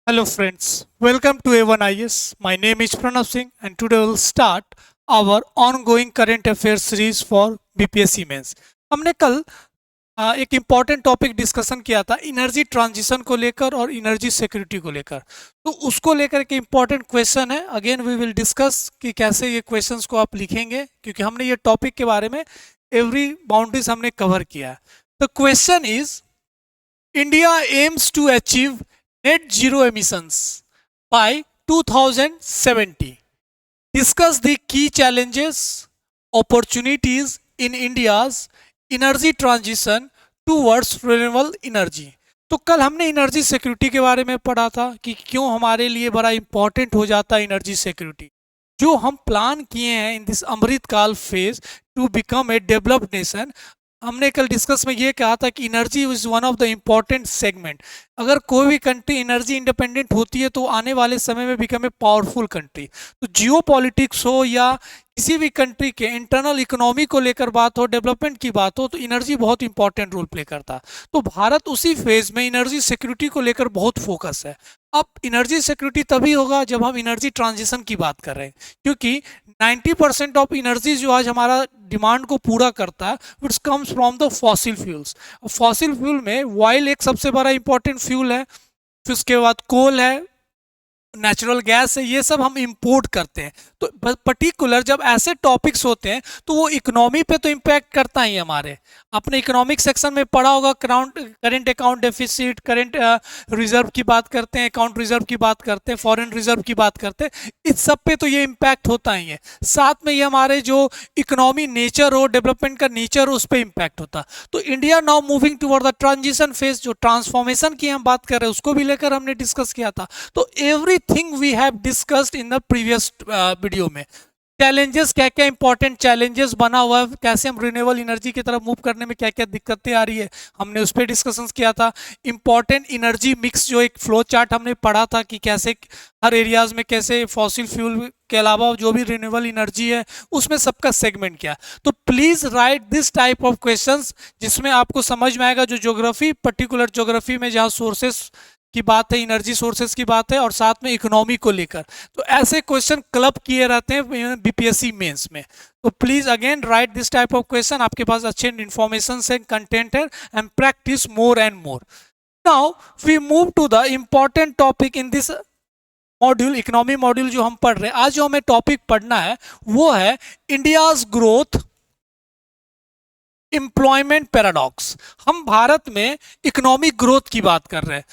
Hello friends, welcome to A1IS. My name is Pranav Singh and today we'll start our ongoing current affairs series for BPSC mains. हमने कल एक important topic discussion किया था energy transition को लेकर और energy security को लेकर। तो उसको लेकर एक इम्पॉर्टेंट क्वेश्चन है, अगेन वी विल डिस्कस कि कैसे ये क्वेश्चंस को आप लिखेंगे, क्योंकि हमने ये टॉपिक के बारे में एवरी बाउंड्रीज हमने कवर किया है। The question is India aims to achieve net zero emissions by 2070. Discuss the key challenges, opportunities in India's energy transition towards renewable energy. तो कल हमने एनर्जी सिक्योरिटी के बारे में पढ़ा था कि क्यों हमारे लिए बड़ा इंपॉर्टेंट हो जाता है एनर्जी सिक्योरिटी। जो हम प्लान किए हैं इन दिस अमृत काल phase two become a developed nation, हमने कल डिस्कस में ये कहा था कि energy is one of the important segment. अगर कोई भी कंट्री एनर्जी इंडिपेंडेंट होती है तो आने वाले समय में बिकम ए पावरफुल कंट्री। तो जियो पॉलिटिक्स हो या किसी भी कंट्री के इंटरनल इकोनॉमी को लेकर बात हो, डेवलपमेंट की बात हो, तो एनर्जी बहुत इंपॉर्टेंट रोल प्ले करता है। तो भारत उसी फेज में एनर्जी सिक्योरिटी को लेकर बहुत फोकस है। अब एनर्जी सिक्योरिटी तभी होगा जब हम एनर्जी ट्रांजिशन की बात कर रहे हैं, क्योंकि 90% ऑफ एनर्जी जो आज हमारा डिमांड को पूरा करता है which comes from the fossil fuels. Fossil fuel में ऑयल एक सबसे बड़ा इंपॉर्टेंट फ्यूल है, फिर उसके बाद कोल है, नेचुरल गैस है, ये सब हम इंपोर्ट करते हैं। तो पर्टिकुलर जब ऐसे टॉपिक्स होते हैं तो वो इकोनॉमी पे तो इम्पैक्ट करता ही हमारे। आपने इकोनॉमिक सेक्शन में पढ़ा होगा, current account deficit, current reserve की बात करते हैं, अकाउंट रिजर्व की बात करते हैं, फॉरेन रिजर्व की बात करते हैं, इस सब पे तो ये इम्पैक्ट होता ही है। साथ में ये हमारे जो इकोनॉमी नेचर हो, डेवलपमेंट का नेचर हो, उस पर इम्पैक्ट होता। तो India now moving toward the transition phase, जो ट्रांसफॉर्मेशन की हम बात कर रहे हैं उसको भी लेकर हमने डिस्कस किया था। तो everything we have discussed in the previous video में। चैलेंजेस, क्या क्या इंपॉर्टेंट चैलेंजेस बना हुआ है, कैसे हम रिन्यूएबल एनर्जी की तरफ मूव करने में क्या क्या दिक्कतें आ रही है, हमने उस पर डिस्कशन किया था। इंपॉर्टेंट एनर्जी मिक्स जो एक फ्लो चार्ट हमने पढ़ा था कि कैसे हर एरियाज में कैसे फॉसिल फ्यूल के अलावा जो भी रिन्यूएबल एनर्जी है उसमें सबका सेगमेंट क्या। तो please right this type of questions जिसमें आपको समझ में आएगा, जो ज्योग्राफी, पर्टिकुलर ज्योग्राफी में जहाँ सोर्सेस की बात है, एनर्जी सोर्सेज की बात है, और साथ में इकोनॉमी को लेकर, तो ऐसे क्वेश्चन क्लब किए रहते हैं बीपीएससी मेंस में। तो please again write this type of question, आपके पास अच्छे इंफॉर्मेशन है, कंटेंट है, and practise more and more. Now we move to the important topic in this module, economy module जो हम पढ़ रहे हैं। आज जो हमें टॉपिक पढ़ना है वो है इंडियाज ग्रोथ एम्प्लॉयमेंट पैराडॉक्स। हम भारत में इकोनॉमिक ग्रोथ की बात कर रहे हैं,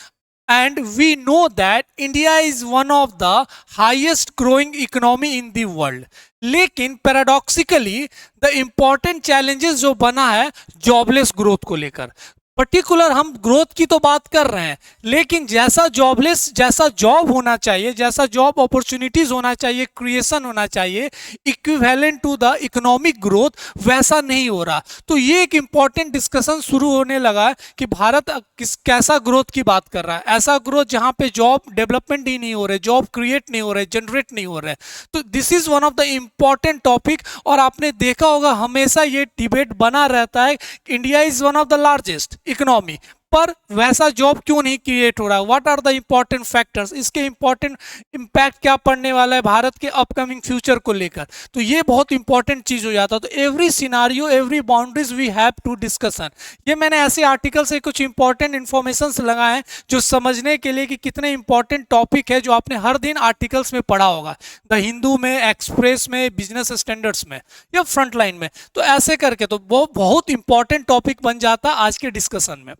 and we know that India is one of the highest growing economy in the world। लेकिन पैराडॉक्सिकली द इंपॉर्टेंट चैलेंजेस जो बना है जॉबलेस ग्रोथ को लेकर। पर्टिकुलर हम ग्रोथ की तो बात कर रहे हैं, लेकिन जैसा जॉबलेस, जैसा जॉब होना चाहिए, जैसा जॉब अपॉर्चुनिटीज होना चाहिए, क्रिएशन होना चाहिए equivalent to the economic growth, वैसा नहीं हो रहा। तो ये एक इंपॉर्टेंट डिस्कशन शुरू होने लगा है कि भारत कैसा ग्रोथ की बात कर रहा है, ऐसा ग्रोथ जहां पे जॉब डेवलपमेंट ही नहीं हो रहे, जॉब क्रिएट नहीं हो रहे, जनरेट नहीं हो रहे। तो this is one of the important topic. और आपने देखा होगा हमेशा ये डिबेट बना रहता है, India is one of the largest economy, पर वैसा जॉब क्यों नहीं क्रिएट हो रहा है, what are the important factors, इसके इंपॉर्टेंट इंपैक्ट क्या पड़ने वाला है भारत के अपकमिंग फ्यूचर को लेकर। तो ये बहुत इंपॉर्टेंट चीज हो जाता है। तो every scenario, every boundaries we have to discussion. ये मैंने ऐसे आर्टिकल से कुछ इंपॉर्टेंट इंफॉर्मेशन लगाए हैं जो समझने के लिए कि कितने इंपॉर्टेंट टॉपिक है, जो आपने हर दिन आर्टिकल्स में पढ़ा होगा, द हिंदू में, एक्सप्रेस में, बिजनेस स्टैंडर्ड्स में या फ्रंटलाइन में। तो ऐसे करके तो वो बहुत इंपॉर्टेंट टॉपिक बन जाता है आज के डिस्कशन में।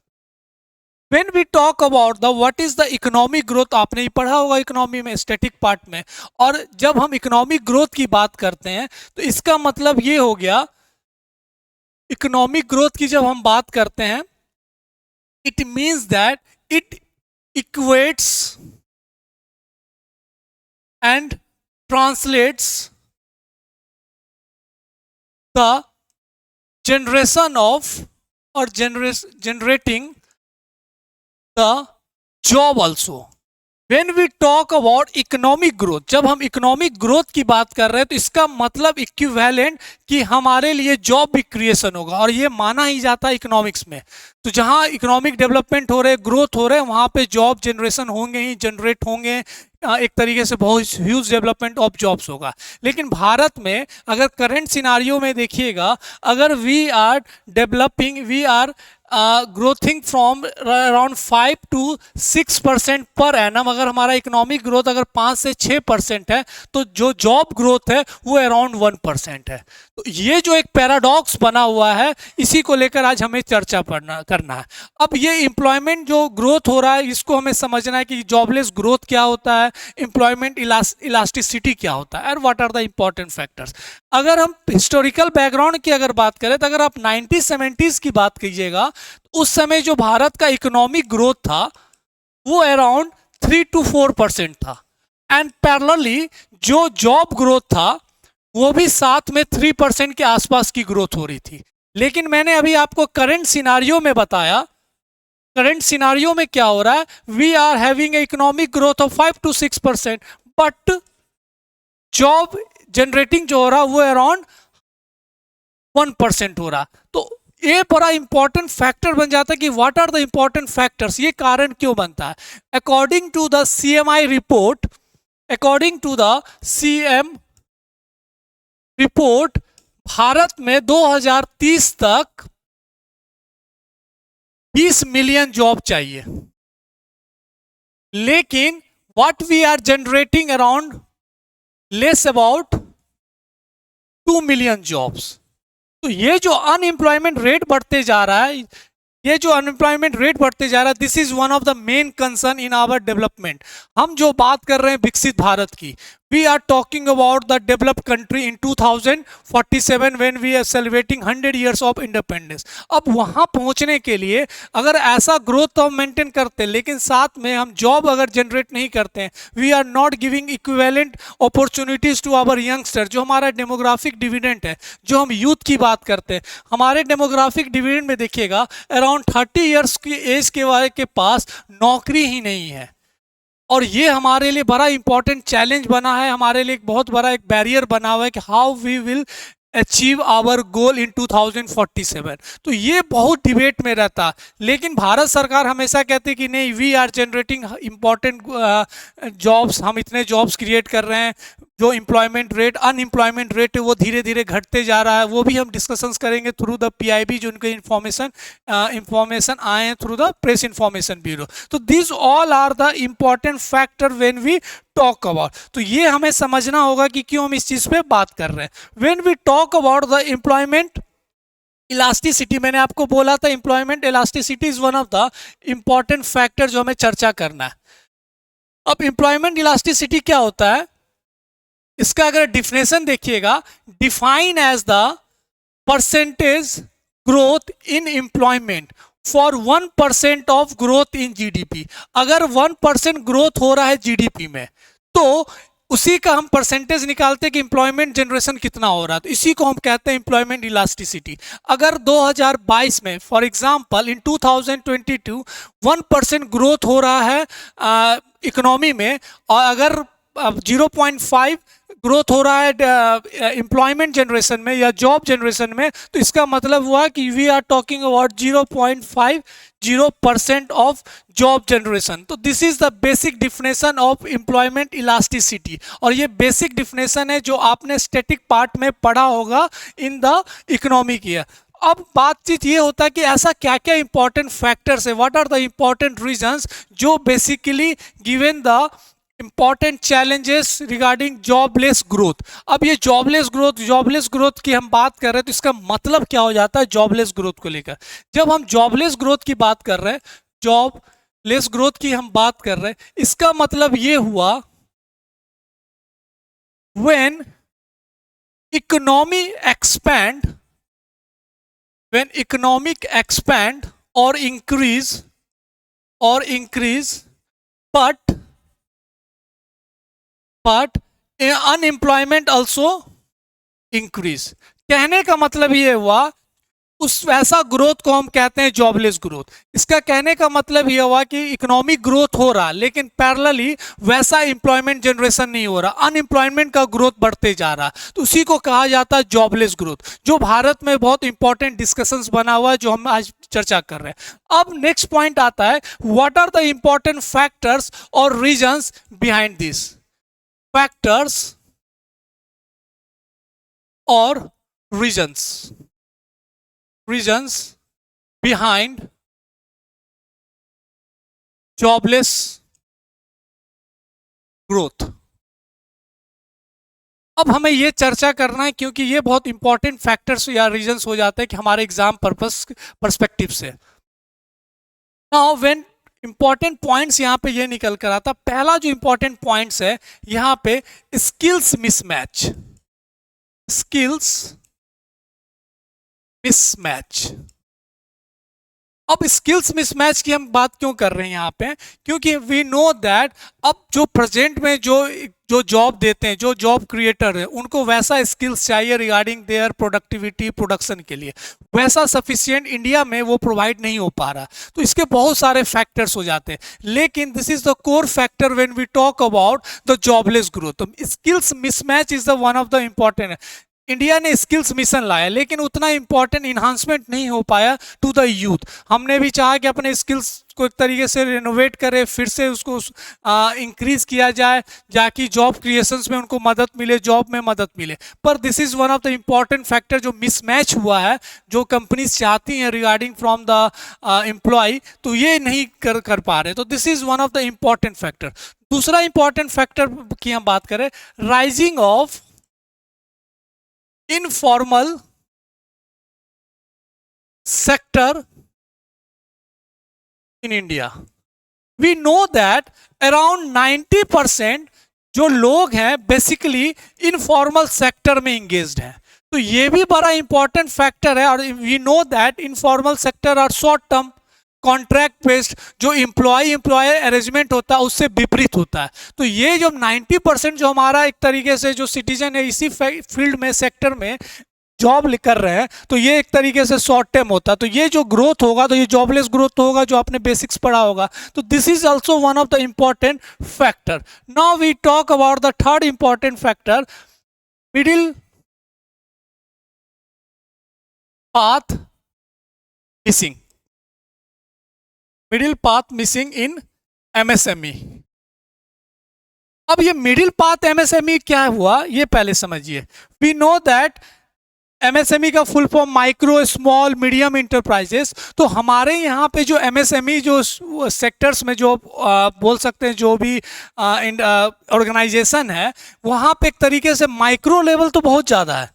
When we talk about the what is the economic growth, आपने ही पढ़ा होगा इकोनॉमी में, स्टैटिक पार्ट में। और जब हम इकोनॉमिक ग्रोथ की बात करते हैं तो इसका मतलब ये हो गया, इकोनॉमिक ग्रोथ की जब हम बात करते हैं, it means that it equates and translates the generation of और generating the job also। When we talk about economic growth, जब हम इकोनॉमिक ग्रोथ की बात कर रहे हैं तो इसका मतलब इक्विवेलेंट कि हमारे लिए जॉब भी क्रिएशन होगा, और ये माना ही जाता है इकोनॉमिक्स में। तो जहां इकोनॉमिक डेवलपमेंट हो रहे, ग्रोथ हो रहे, वहां पे जॉब जनरेशन होंगे ही, जनरेट होंगे, एक तरीके से बहुत ह्यूज डेवलपमेंट ऑफ जॉब्स होगा। लेकिन भारत में अगर करंट सिनारियो में देखिएगा, अगर we are developing, we are growthing from around 5 to 6% per annum, अगर हमारा इकोनॉमिक ग्रोथ अगर 5 से 6% है, तो जो जॉब ग्रोथ है वो अराउंड 1% है। तो ये जो एक पैराडॉक्स बना हुआ है, इसी को लेकर आज हमें चर्चा करना है। अब ये एम्प्लॉयमेंट जो ग्रोथ हो रहा है, इसको हमें समझना है कि जॉबलेस ग्रोथ क्या होता है, एम्प्लॉयमेंट इलास्टिसिटी क्या होता है, और what are the important factors. अगर हम हिस्टोरिकल बैकग्राउंड की अगर बात करें, तो अगर आप 1970s की बात कीजिएगा, तो उस समय जो भारत का इकोनॉमिक ग्रोथ था वो अराउंड 3 to 4% था, एंड पैरेलली जो जॉब ग्रोथ था वो भी साथ में 3% के आसपास की ग्रोथ हो रही थी। लेकिन मैंने अभी आपको करंट सिनारियो में बताया, करंट सिनारियो में क्या हो रहा है, we are having economic growth of 5 to 6%, but job generating जो हो रहा है वो अराउंड 1% हो रहा। तो ये बड़ा इंपॉर्टेंट फैक्टर बन जाता है कि what are the important factors, ये कारण क्यों बनता है। According to the CMI report, according to the CM report, Bharat में 2030 तक 20 मिलियन जॉब चाहिए, लेकिन what we are generating around less about 2 million jobs. तो ये जो अनएम्प्लॉयमेंट रेट बढ़ते जा रहा है, ये जो अनएम्प्लॉयमेंट रेट बढ़ते जा रहा है, this is one of the main concern in our development. हम जो बात कर रहे हैं विकसित भारत की, we are talking about the developed country in 2047 when we are celebrating 100 years of independence. अब वहां पहुंचने के लिए अगर ऐसा ग्रोथ तो हम मेंटेन करते हैं, लेकिन साथ में हम जॉब अगर जनरेट नहीं करते हैं, we are not giving equivalent opportunities to our youngster. जो हमारा डेमोग्राफिक डिविडेंड है, जो हम यूथ की बात करते हैं, हमारे डेमोग्राफिक डिविडेंड में देखिएगा अराउंड 30 ईयर्स की एज के वाले के पास नौकरी ही नहीं है, और ये हमारे लिए बड़ा इंपॉर्टेंट चैलेंज बना है, हमारे लिए एक बहुत बड़ा एक बैरियर बना हुआ है कि how we will achieve our goal in 2047। तो ये बहुत डिबेट में रहता, लेकिन भारत सरकार हमेशा कहती है कि नहीं, we are generating important jobs, हम इतने जॉब्स क्रिएट कर रहे हैं। जो एम्प्लॉयमेंट रेट, अनएम्प्लॉयमेंट रेट है, वो धीरे धीरे घटते जा रहा है, वो भी हम डिस्कशंस करेंगे थ्रू द पीआईबी, जो उनके इंफॉर्मेशन आए हैं through the press information bureau. तो this all are the important factor when we talk about. तो ये हमें समझना होगा कि क्यों हम इस चीज पे बात कर रहे हैं। When we talk about the employment elasticity, मैंने आपको बोला था employment elasticity is one of the important factor जो हमें चर्चा करना है। अब एम्प्लॉयमेंट इलास्टिसिटी क्या होता है, इसका अगर डिफिनेशन देखिएगा, define as the percentage growth in employment for 1% of growth in GDP. अगर 1% ग्रोथ हो रहा है जीडीपी में, तो उसी का हम परसेंटेज निकालते हैं कि एम्प्लॉयमेंट जनरेशन कितना हो रहा है, तो इसी को हम कहते हैं एम्प्लॉयमेंट इलास्टिसिटी। अगर 2022 में फॉर एग्जांपल इन 2022 1% ग्रोथ हो रहा है इकोनॉमी में, और अगर 0.5 ग्रोथ हो रहा है एम्प्लॉयमेंट जनरेशन में या जॉब जनरेशन में, तो इसका मतलब हुआ कि we are talking about 0.50% of job generation. तो this is the basic definition of employment elasticity, और ये बेसिक डिफिनेशन है जो आपने स्टैटिक पार्ट में पढ़ा होगा इन द इकोनॉमिक ईयर। अब बातचीत ये होता है कि ऐसा क्या क्या इंपॉर्टेंट फैक्टर्स है, what are the important reasons जो basically given the important challenges regarding jobless growth. अब ये जॉबलेस ग्रोथ की हम बात कर रहे हैं, तो इसका मतलब क्या हो जाता है जॉबलेस ग्रोथ को लेकर। जब हम जॉबलेस ग्रोथ की बात कर रहे हैं, जॉबलेस ग्रोथ की हम बात कर रहे हैं, इसका मतलब ये हुआ when economy expand, when economic expand or increase but unemployment also increase। कहने का मतलब ये हुआ उस वैसा ग्रोथ को हम कहते हैं जॉबलेस ग्रोथ। इसका कहने का मतलब यह हुआ कि इकोनॉमिक ग्रोथ हो रहा लेकिन पैरेलली वैसा एम्प्लॉयमेंट जनरेशन नहीं हो रहा, अनएम्प्लॉयमेंट का ग्रोथ बढ़ते जा रहा, तो उसी को कहा जाता है जॉबलेस ग्रोथ, जो भारत में बहुत इंपॉर्टेंट डिस्कशंस बना हुआ है जो हम आज चर्चा कर रहे हैं। अब नेक्स्ट पॉइंट आता है, what are the important factors और रीजंस बिहाइंड दिस। फैक्टर्स और रीजंस behind jobless growth। अब हमें ये चर्चा करना है क्योंकि ये बहुत इंपॉर्टेंट फैक्टर्स या रीजंस हो जाते हैं कि हमारे एग्जाम पर्पस पर्सपेक्टिव से। नाउ व्हेन इंपॉर्टेंट पॉइंट्स यहां पे ये निकल कर आता, पहला जो इंपॉर्टेंट पॉइंट्स है यहां पे स्किल्स मिसमैच। Skills mismatch. अब स्किल्स मिसमैच की हम बात क्यों कर रहे हैं यहाँ पे, क्योंकि वी नो दैट अब जो प्रेजेंट में जो जो जॉब देते हैं, जो जॉब क्रिएटर है, उनको वैसा स्किल्स चाहिए रिगार्डिंग देयर प्रोडक्टिविटी प्रोडक्शन के लिए, वैसा सफिशिएंट इंडिया में वो प्रोवाइड नहीं हो पा रहा। तो इसके बहुत सारे फैक्टर्स हो जाते हैं, लेकिन this is the core factor when we talk about the jobless growth. तो skills mismatch is the one of the important. India ने स्किल्स मिशन लाया लेकिन उतना इंपॉर्टेंट इन्हांसमेंट नहीं हो पाया टू द यूथ। हमने भी चाहा कि अपने स्किल्स को एक तरीके से रिनोवेट करें, फिर से उसको इंक्रीज किया जाए जाकि जॉब क्रिएशंस में उनको मदद मिले, जॉब में मदद मिले। पर this is one of the important factor जो मिसमैच हुआ है, जो कंपनीज चाहती हैं रिगार्डिंग फ्रॉम द एम्प्लॉय, तो ये नहीं कर पा रहे। तो this is one of the important factor. दूसरा इंपॉर्टेंट फैक्टर की हम बात करें, rising of informal sector in India। We know that around 90% जो लोग हैं बेसिकली इनफॉर्मल सेक्टर में इंगेज्ड हैं। तो ये भी बड़ा इंपॉर्टेंट फैक्टर है। और we know that informal sector are short term contract based, जो एम्प्लॉयर अरेंजमेंट होता है उससे विपरीत होता है। तो ये जो 90% जो हमारा एक तरीके से जो सिटीजन है इसी फील्ड में सेक्टर में जॉब कर रहे हैं, तो ये एक तरीके से शॉर्ट टर्म होता है। तो ये जो ग्रोथ होगा तो ये जॉबलेस ग्रोथ होगा, जो आपने बेसिक्स पढ़ा होगा। तो this is also one of the important factor. Now we talk about the third important factor, middle path missing. Middle path missing in MSME. अब ये मिडिल पाथ एमएसएमई क्या हुआ ये पहले समझिए। वी नो दैट एमएसएमई का full form micro small medium enterprises. तो हमारे यहाँ पे जो एमएसएमई जो सेक्टर्स में जो बोल सकते हैं जो भी ऑर्गेनाइजेशन है, वहाँ पे एक तरीके से माइक्रो लेवल तो बहुत ज़्यादा है।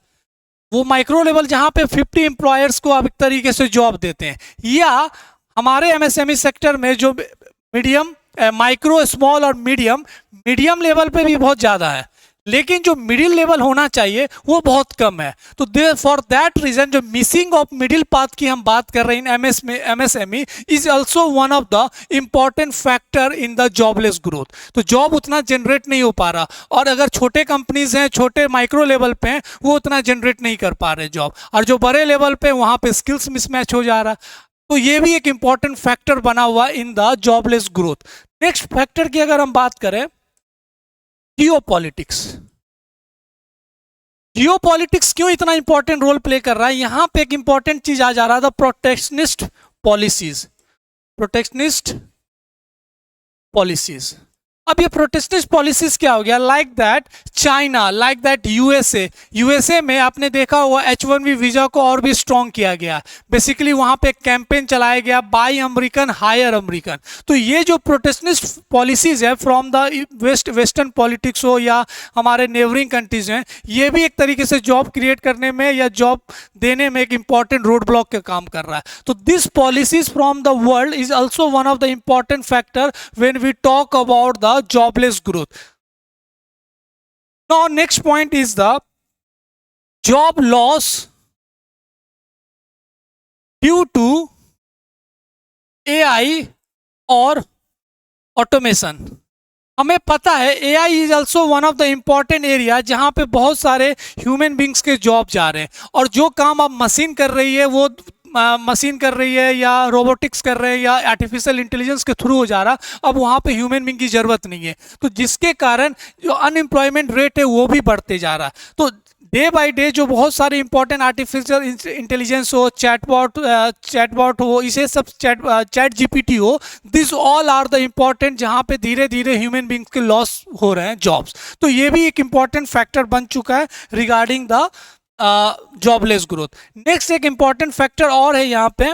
वो माइक्रो लेवल जहाँ पे 50 एम्प्लॉयर्स को आप एक तरीके से जॉब देते हैं, या हमारे एमएसएमई सेक्टर में जो मीडियम माइक्रो स्मॉल और मीडियम लेवल पे भी बहुत ज़्यादा है, लेकिन जो मिडिल लेवल होना चाहिए वो बहुत कम है। तो फॉर दैट रीजन जो मिसिंग ऑफ मिडिल पाथ की हम बात कर रहे हैं MSME is also one of the important factor in the jobless growth. तो जॉब उतना जनरेट नहीं हो पा रहा, और अगर छोटे कंपनीज हैं छोटे माइक्रो लेवल पे हैं वो उतना जनरेट नहीं कर पा रहे जॉब, और जो बड़े लेवल पे वहाँ पे स्किल्स मिसमैच हो जा रहा। तो ये भी एक इंपॉर्टेंट फैक्टर बना हुआ in the jobless growth. Next factor की अगर हम बात करें, जियोपॉलिटिक्स। जियोपॉलिटिक्स क्यों इतना इंपॉर्टेंट रोल प्ले कर रहा है, यहां पे एक इंपॉर्टेंट चीज आ जा रहा था, प्रोटेक्शनिस्ट पॉलिसीज। Protectionist policies. अब ये प्रोटेक्शनिस्ट पॉलिसीज क्या हो गया, like that China, like that USA में आपने देखा हुआ H1B वीजा को और भी स्ट्रॉन्ग किया गया। बेसिकली वहां पे एक कैंपेन चलाया गया, बाय अमेरिकन हायर अमेरिकन। तो ये जो प्रोटेक्शनिस्ट पॉलिसीज है फ्रॉम द वेस्टर्न पॉलिटिक्स हो या हमारे नेबरिंग कंट्रीज हैं, ये भी एक तरीके से जॉब क्रिएट करने में या जॉब देने में एक इंपॉर्टेंट रोड ब्लॉक का काम कर रहा है। तो this policies from the world is also one of the important factor when we talk about the jobless growth. Now next point is the job loss due to AI or automation। हमें पता है AI is also one of the important area जहाँ पे बहुत सारे human beings के job जा रहे हैं, और जो काम अब मशीन कर रही है वो मशीन कर रही है या रोबोटिक्स कर रहे हैं या आर्टिफिशियल इंटेलिजेंस के थ्रू हो जा रहा, अब वहाँ पे ह्यूमन बींग की ज़रूरत नहीं है। तो जिसके कारण जो अनएम्प्लॉयमेंट रेट है वो भी बढ़ते जा रहा है। तो डे बाय डे जो बहुत सारे इंपॉर्टेंट आर्टिफिशियल इंटेलिजेंस हो, चैटबॉट हो, इसे सब चैट जीपीटी हो, this all are the important जहाँ पे धीरे धीरे ह्यूमन बींग्स के लॉस हो रहे हैं जॉब्स। तो ये भी एक इम्पॉर्टेंट फैक्टर बन चुका है regarding the jobless growth. Next एक इम्पॉर्टेंट फैक्टर और है यहाँ पे,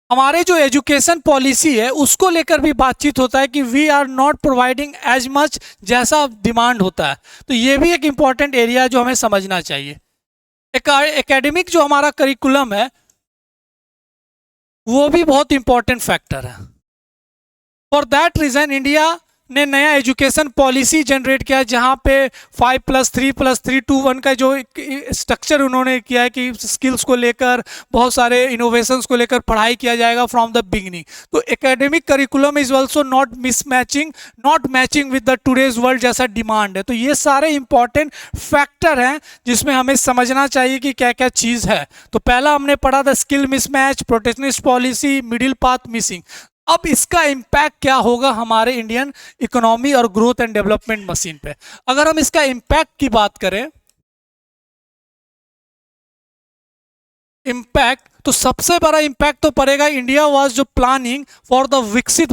हमारे जो एजुकेशन पॉलिसी है उसको लेकर भी बातचीत होता है कि we are not providing as much जैसा डिमांड होता है। तो ये भी एक इम्पॉर्टेंट एरिया है जो हमें समझना चाहिए। एकेडमिक जो हमारा करिकुलम है वो भी बहुत इंपॉर्टेंट फैक्टर है। फॉर दैट रीज़न इंडिया ने नया एजुकेशन पॉलिसी जनरेट किया जहाँ पे 5+3+3+2+1 का जो स्ट्रक्चर उन्होंने किया है कि स्किल्स को लेकर बहुत सारे इनोवेशंस को लेकर पढ़ाई किया जाएगा फ्रॉम द बिगनिंग। तो academic curriculum is also not matching with the today's world जैसा डिमांड है। तो ये सारे इंपॉर्टेंट फैक्टर हैं जिसमें हमें समझना चाहिए कि क्या क्या चीज़ है। तो पहला हमने पढ़ा था skill mismatch, protectionist policy, middle path missing. अब इसका इम्पैक्ट क्या होगा हमारे इंडियन इकोनॉमी और ग्रोथ एंड डेवलपमेंट मशीन पे। अगर हम इसका इम्पैक्ट की बात करें, इम्पैक्ट तो सबसे बड़ा इम्पैक्ट तो पड़ेगा, इंडिया वाज जो प्लानिंग फॉर द विकसित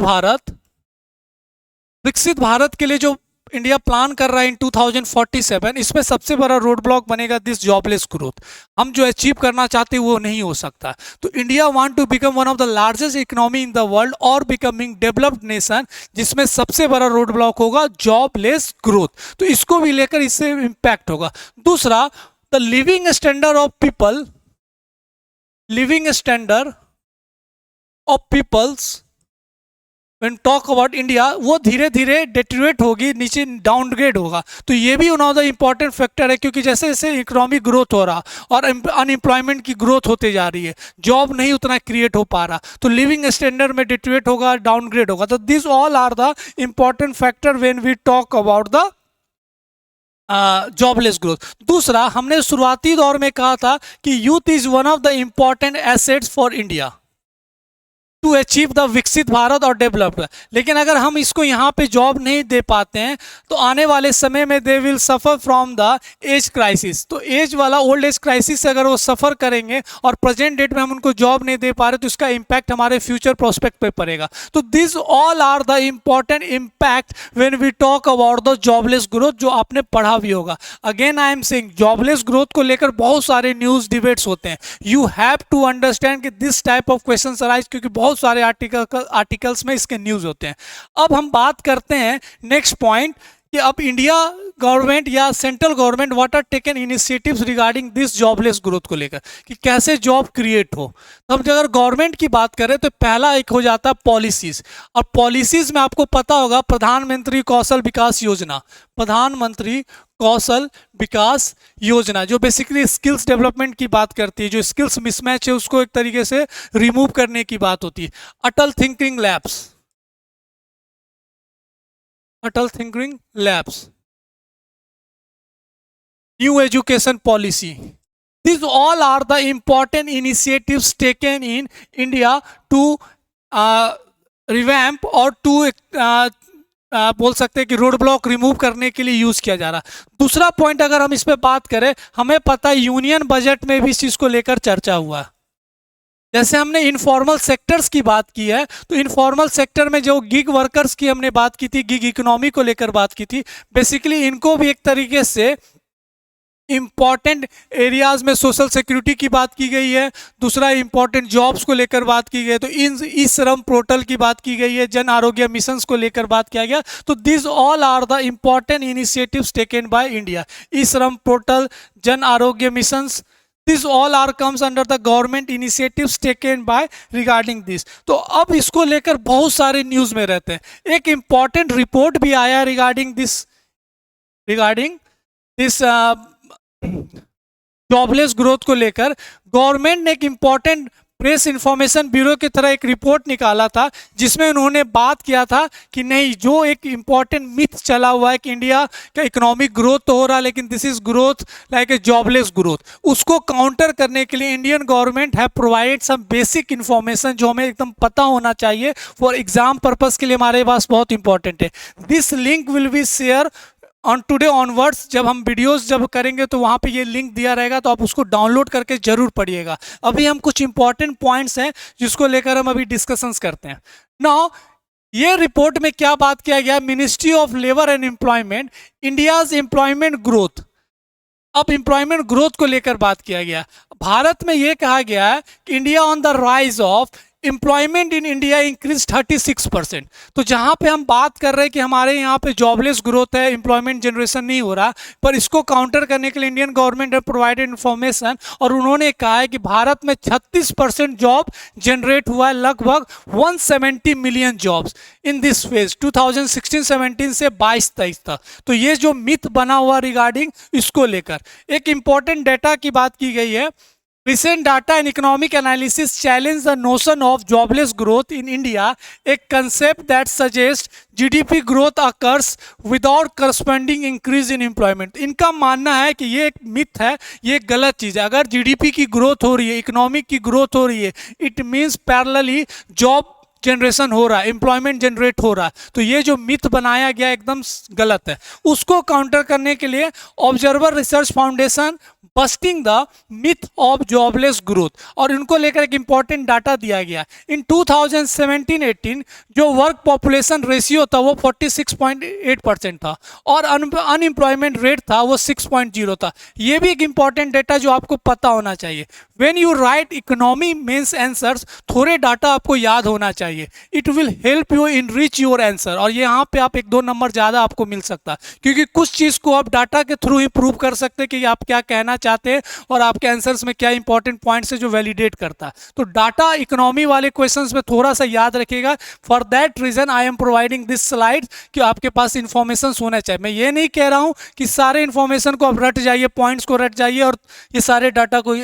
भारत के लिए जो इंडिया प्लान कर रहा है इन 2047, इसमें सबसे बड़ा रोड ब्लॉक बनेगा दिस जॉबलेस ग्रोथ। हम जो अचीव करना चाहते हैं वो नहीं हो सकता। तो India want to become one of the largest economy in the world और बिकमिंग डेवलप्ड नेशन, जिसमें सबसे बड़ा रोड ब्लॉक होगा जॉबलेस ग्रोथ। तो इसको भी लेकर इससे इम्पैक्ट होगा। दूसरा, the living standard of peoples when talk about India वो धीरे धीरे डेटेरियोरेट होगी, नीचे डाउनग्रेड होगा। तो ये भी one of the important factor है, क्योंकि जैसे जैसे इकोनॉमिक ग्रोथ हो रहा और अनएम्प्लॉयमेंट की ग्रोथ होते जा रही है, जॉब नहीं उतना क्रिएट हो पा रहा, तो लिविंग स्टैंडर्ड में डेटेरियोरेट होगा, डाउनग्रेड होगा। तो this all are the important factor when we talk about the jobless growth. दूसरा, हमने शुरुआती दौर में कहा था कि youth is one of the important assets for India to achieve the विकसित भारत और डेवलप्ड। लेकिन अगर हम इसको यहाँ पे जॉब नहीं दे पाते हैं तो आने वाले समय में they will suffer from the age crisis. तो एज वाला ओल्ड एज क्राइसिस से अगर वो सफ़र करेंगे और प्रेजेंट डेट में हम उनको जॉब नहीं दे पा रहे तो इसका इम्पैक्ट हमारे फ्यूचर प्रोस्पेक्ट पे पड़ेगा। तो this all are the important impact when we talk about the jobless growth, जो आपने पढ़ा भी होगा। Again I am saying jobless growth को लेकर बहुत सारे न्यूज़ डिबेट्स होते हैं। यू हैव टू अंडरस्टैंड कि this type of question arise, क्योंकि बहुत सारे आर्टिकल्स में इसके न्यूज़ होते हैं। अब हम बात करते हैं नेक्स्ट पॉइंट कि अब इंडिया गवर्नमेंट या central government what are taken initiatives regarding this jobless growth को लेकर कि कैसे जॉब क्रिएट हो। तो हम अगर गवर्नमेंट की बात करें तो पहला एक हो जाता है पॉलिसीज। और पॉलिसीज में आपको पता होगा प्रधानमंत्री कौशल विकास योजना, प्रधानमंत्री कौशल विकास योजना जो बेसिकली स्किल्स डेवलपमेंट की बात करती है, जो स्किल्स मिसमैच है उसको एक तरीके से रिमूव करने की बात होती है। Atal thinking labs, new education policy, these all are the important initiatives taken in India to revamp और to बोल सकते हैं कि रोड ब्लॉक रिमूव करने के लिए यूज किया जा रहा। दूसरा पॉइंट अगर हम इस पे बात करें, हमें पता है यूनियन बजट में भी इस चीज को लेकर चर्चा हुआ। जैसे हमने इनफॉर्मल सेक्टर्स की बात की है, तो इनफॉर्मल सेक्टर में जो गिग वर्कर्स की हमने बात की थी, गिग इकोनॉमी को लेकर बात की थी, बेसिकली इनको भी एक तरीके से इंपॉर्टेंट एरियाज में सोशल सिक्योरिटी की बात की गई है। दूसरा इंपॉर्टेंट जॉब्स को लेकर बात की गई है, तो इन ई श्रम पोर्टल की बात की गई है, जन आरोग्य मिशंस को लेकर बात किया गया। तो this all are the important initiatives taken by India. E Shram portal, Jan Arogya missions, this all are comes under the government initiatives taken by regarding this. तो अब इसको लेकर बहुत सारे न्यूज में रहते हैं। एक इंपॉर्टेंट रिपोर्ट भी आया रिगार्डिंग दिस जॉबलेस ग्रोथ को लेकर। गवर्नमेंट ने एक इंपॉर्टेंट प्रेस इंफॉर्मेशन ब्यूरो की तरह एक रिपोर्ट निकाला था जिसमें उन्होंने बात किया था कि नहीं, जो एक इम्पॉर्टेंट मिथ चला हुआ है कि इंडिया का इकोनॉमिक ग्रोथ तो हो रहा है लेकिन this is growth like a jobless growth, उसको काउंटर करने के लिए इंडियन गवर्नमेंट है प्रोवाइड सम बेसिक इन्फॉर्मेशन जो हमें एकदम पता होना चाहिए, फॉर एग्जाम पर्पस के लिए हमारे पास बहुत इंपॉर्टेंट है। This link will be share on today onwards. जब हम वीडियोस जब करेंगे तो वहाँ पे ये लिंक दिया रहेगा, तो आप उसको डाउनलोड करके जरूर पढ़िएगा। अभी हम कुछ इंपॉर्टेंट पॉइंट्स हैं जिसको लेकर हम अभी डिस्कशंस करते हैं। नाउ ये रिपोर्ट में क्या बात किया गया, ministry of labour and employment, India's employment growth. अब एम्प्लॉयमेंट ग्रोथ को लेकर बात किया गया। भारत में यह कहा गया है कि India on the rise of employment in India increase 36%। तो जहां पे हम बात कर रहे हैं कि हमारे यहाँ पे जॉबलेस ग्रोथ है, एम्प्लॉयमेंट जनरेशन नहीं हो रहा, पर इसको काउंटर करने के लिए इंडियन गवर्नमेंट ने प्रोवाइडेड इन्फॉर्मेशन और उन्होंने कहा है कि भारत में 36% जॉब जनरेट हुआ है, लगभग 170 million jobs in this phase 2016-17 से 22-23 तक। तो ये जो मिथ बना हुआ रिगार्डिंग इसको लेकर एक इंपॉर्टेंट डेटा की बात की गई है। Recent data and economic analysis challenge the notion of jobless growth in India, a concept that suggests GDP growth occurs without corresponding increase in employment। इनका मानना है कि ये एक मिथ है, ये गलत चीज़ है। अगर जीडीपी की ग्रोथ हो रही है, इकोनॉमिक की ग्रोथ हो रही है, it means parallelly job generation हो रहा है, एम्प्लॉयमेंट जनरेट हो रहा है। तो ये जो मिथ बनाया गया एकदम गलत है। उसको काउंटर करने के लिए observer research foundation busting the myth of jobless growth, और इनको लेकर एक इंपॉर्टेंट डाटा दिया गया। इन 2017-18 जो वर्क पॉपुलेशन रेशियो था वो 46.8% था और अनएम्प्लॉयमेंट रेट था वो 6.0 था। ये भी एक इंपॉर्टेंट डेटा जो आपको पता होना चाहिए। When you write economy mains answers, थोड़े डाटा आपको याद होना चाहिए, it will help you in reach your answer. और यहाँ पे आप 1-2 नंबर ज़्यादा आपको मिल सकता है, क्योंकि कुछ चीज़ को आप डाटा के थ्रू ही प्रूव कर सकते हैं कि आप क्या कहना चाहते हैं और आपके आंसर्स में क्या इंपॉर्टेंट पॉइंट्स है जो वैलिडेट करता है। तो डाटा इकोनॉमी वाले क्वेश्चंस में थोड़ा सा याद रखिएगा। For that reason I am providing this slide कि आपके पास इंफॉर्मेशन होना चाहिए। मैं ये नहीं कह रहा हूं कि सारे इंफॉर्मेशन को आप रट जाइए, पॉइंट्स को रट जाइए और ये सारे डाटा को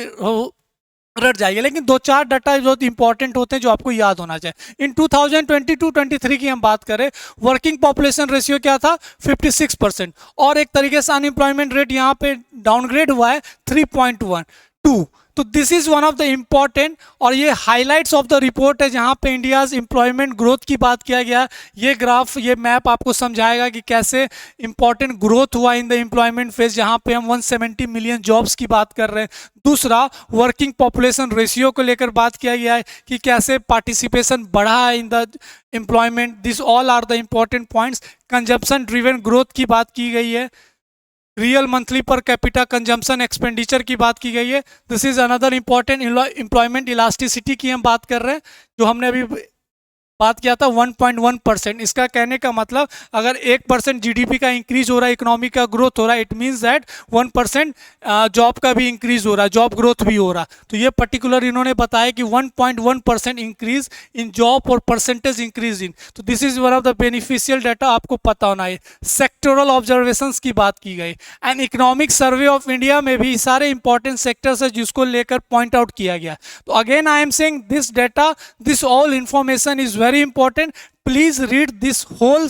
रट जाइए, लेकिन 2-4 डाटा बहुत इंपॉर्टेंट होते हैं जो आपको याद होना चाहिए। इन 2022-23 की हम बात करें, वर्किंग पॉपुलेशन रेशियो क्या था 56%, और एक तरीके से अनएम्प्लॉयमेंट रेट यहाँ पे डाउनग्रेड हुआ है 3.12। तो this is one of the important, और ये हाइलाइट्स ऑफ द रिपोर्ट है जहाँ पे इंडियाज एम्प्लॉयमेंट ग्रोथ की बात किया गया। ये ग्राफ, ये मैप आपको समझाएगा कि कैसे इंपॉर्टेंट ग्रोथ हुआ इन द एम्प्लॉयमेंट फेज, जहाँ पे हम 170 मिलियन जॉब्स की बात कर रहे हैं। दूसरा, वर्किंग पॉपुलेशन रेशियो को लेकर बात किया गया है कि कैसे पार्टिसिपेशन बढ़ा है in the employment. This all are the important points. Consumption driven growth की बात की गई है। Real monthly per capita consumption expenditure की बात की गई है। This is another important. Employment elasticity की हम बात कर रहे हैं, जो हमने अभी बात किया था 1.1%। इसका कहने का मतलब अगर 1% जीडीपी का इंक्रीज हो रहा है, इकोनॉमी का ग्रोथ हो रहा है, इट मीन्स दैट 1% जॉब का भी इंक्रीज हो रहा है, जॉब ग्रोथ भी हो रहा है। तो ये पर्टिकुलर इन्होंने बताया कि 1.1% इंक्रीज इन जॉब और परसेंटेज इंक्रीज इन। तो this is one of the beneficial data, आपको पता होना है। सेक्टोरल ऑब्जर्वेशंस की बात की गई and economic survey of India में भी सारे इंपॉर्टेंट सेक्टर्स है जिसको लेकर पॉइंट आउट किया गया। तो again I am saying this data, this all information is very important. Please read this whole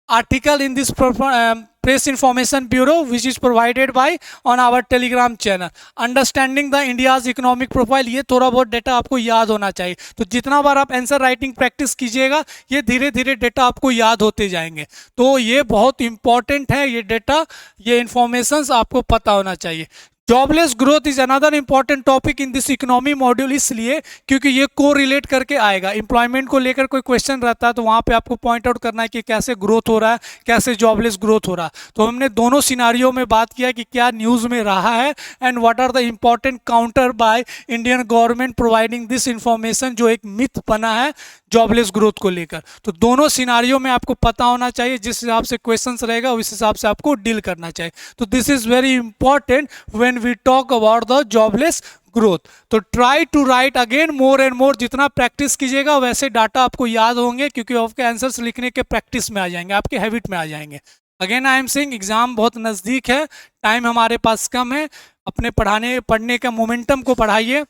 article in this press information bureau which is provided by on our telegram channel. Understanding the India's economic profile, ये थोड़ा बहुत data आपको याद होना चाहिए। तो जितना बार आप आंसर राइटिंग प्रैक्टिस कीजिएगा, ये धीरे धीरे डेटा आपको याद होते जाएंगे। तो ये बहुत इंपॉर्टेंट है, ये डेटा, ये इंफॉर्मेशंस आपको पता होना चाहिए। Jobless growth is another important topic in this economy module, इसलिए क्योंकि ये को रिलेट करके आएगा। एम्प्लॉयमेंट को लेकर कोई क्वेश्चन रहता है तो वहाँ पे आपको पॉइंट आउट करना है कि कैसे ग्रोथ हो रहा है, कैसे जॉबलेस ग्रोथ हो रहा है। तो हमने दोनों सिनारियों में बात किया कि क्या न्यूज़ में रहा है and what are the important counter by Indian government providing this information, जो एक मिथ बना है जॉबलेस ग्रोथ को लेकर। तो दोनों सिनारियों में आपको पता होना चाहिए, जिस हिसाब से क्वेश्चंस रहेगा उस हिसाब से आपको डील करना चाहिए। तो this is very important when we talk about the jobless growth. तो try to write again more and more, जितना प्रैक्टिस कीजिएगा वैसे डाटा आपको याद होंगे, क्योंकि आपके आंसर्स लिखने के प्रैक्टिस में आ जाएंगे, आपके हैबिट में आ जाएंगे। Again I am saying exam बहुत नज़दीक है, टाइम हमारे पास कम है, अपने पढ़ने का मोमेंटम को बढ़ाइए।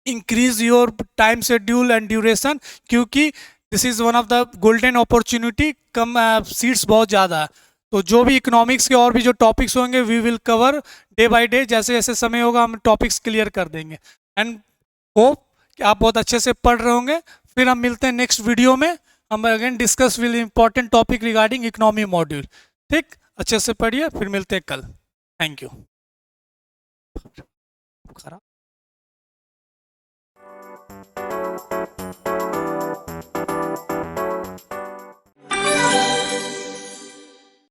Increase your time schedule and duration, क्योंकि this is one of the golden opportunity. कम सीट्स बहुत ज़्यादा है। तो जो भी इकोनॉमिक्स के और भी जो टॉपिक्स होंगे we will cover day by day, जैसे जैसे समय होगा हम टॉपिक्स क्लियर कर देंगे। एंड होप कि आप बहुत अच्छे से पढ़ रहे होंगे। फिर हम मिलते हैं नेक्स्ट वीडियो में, हम again discuss will important topic regarding economy module. ठीक, अच्छे से पढ़िए, फिर मिलते हैं कल। Thank you. खराब